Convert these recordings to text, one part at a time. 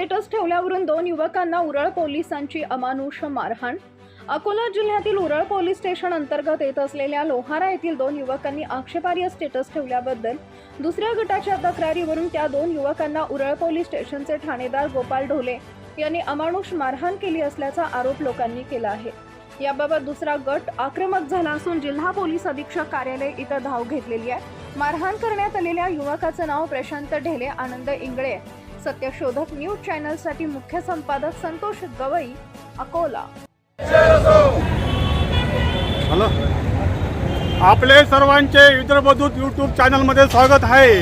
Status ठेवल्यावरून 2 युवकांना उरळ पोलिसांची अमानुष मारहाण। अकोला जिल्ह्यातील उरळ पोलीस स्टेशन अंतर्गत येत असलेल्या लोहारा येथील 2 युवकांनी आक्षेपार्ह स्टेटस ठेवल्याबद्दल दुसऱ्या गटाच्या तक्रारीवरून त्या 2 युवकांना उरळ पोलीस स्टेशनचे ठाणेदार गोपाल ढोले यांनी अमानुष मारहाण केली असल्याचा आरोप लोकांनी केला आहे। याबाबत दुसरा गट आक्रमक झाला असून जिल्हा पोलीस अधीक्षक कार्यालय इथं धाव घेतलेली आहे। मारहाण करण्यात आलेल्या युवकाचं नाव प्रशांत ढेले, आनंद इंगळे। सत्यशोधक न्यूज चॅनल साठी मुख्य संपादक संतोष गवई, अकोला। हॅलो, आपले सर्वांचे विदर्भदूत यूट्यूब चॅनलमध्ये स्वागत आहे।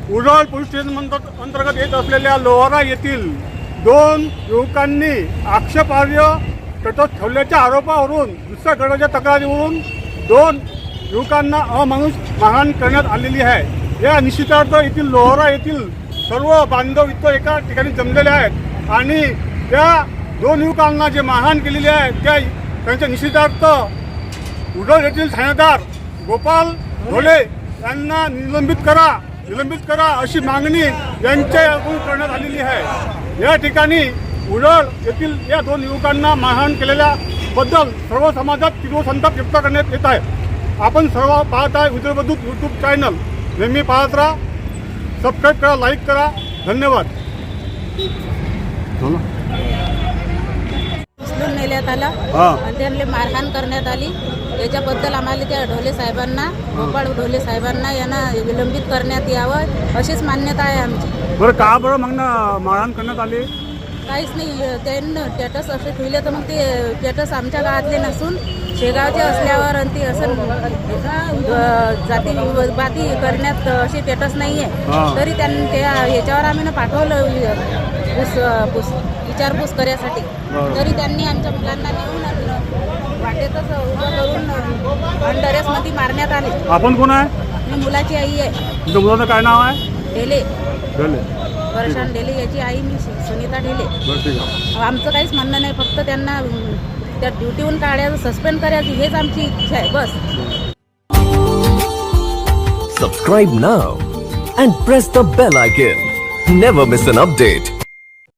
उरळ पोलीस स्टेशन अंतर्गत येत असलेल्या लोहारा येथील 2 युवकांनी आक्षेपार्ह स्टेटस ठेवल्याच्या आरोपावरून दुसऱ्या गटाच्या तक्रारीवरून 2 युवकांना अमानुष मारहाण करण्यात आलेली आहे। या निश्चितार्थ येथील लोहारा येथील सर्व बांधव इथं एका ठिकाणी जमलेले आहेत आणि त्या 2 युवकांना जे मारहाण केलेली आहे त्यांच्या निश्चितार्थ उरळ येथील ठाणेदार गोपाल ढोले यांना निलंबित करा अशी मागणी यांच्याकडून करण्यात आलेली आहे। या ठिकाणी उरळ येथील या 2 युवकांना मारहाण केलेल्याबद्दल सर्व समाजात तीव्र संताप व्यक्त करण्यात येत आहे। आपण सर्व पाहत आहे विदर्भदूत यूट्यूब चॅनल, नेहमी पाहत राहा, सबस्क्राईब करा, लाईक करा, धन्यवाद। उचलून नेण्यात आला आणि त्यांना मारहाण करण्यात आली। याच्याबद्दल आम्हाला त्या ढोले साहेबांना, गोपाळ ढोले साहेबांना यांना विलंबित करण्यात यावं अशीच मान्यता आहे आमची। बरं, का बरं मग मारहाण करण्यात आली? काहीच नाही, त्यांनी स्टेटस असे ठेवले तर मग ते स्टेटस आमच्या गावातले नसून शेगावचे असल्यावर आणि ते असं जातीवादी करण्यात असे स्टेटस नाही आहे। तरी त्यांनी त्या याच्यावर आम्ही पाठवलं विचारपूस करण्यासाठी, तरी त्यांनी आमच्या मुलांना नेऊन वाटेतच उभं करून अंडरेसमध्ये मारण्यात आले। आपण कोण आहे? मी मुलाची आई आहे। तुमच्या मुलाचं काय नाव आहे? ढेले, प्रशांत ढेले। याची आई मी सुनीता ढेले। आमचं काहीच म्हणणं नाही, फक्त त्यांना त्या ड्युटीहून काढायचं, सस्पेंड करायची हेच आमची इच्छा आहे, बस। Subscribe now and press the bell icon. Never miss an update.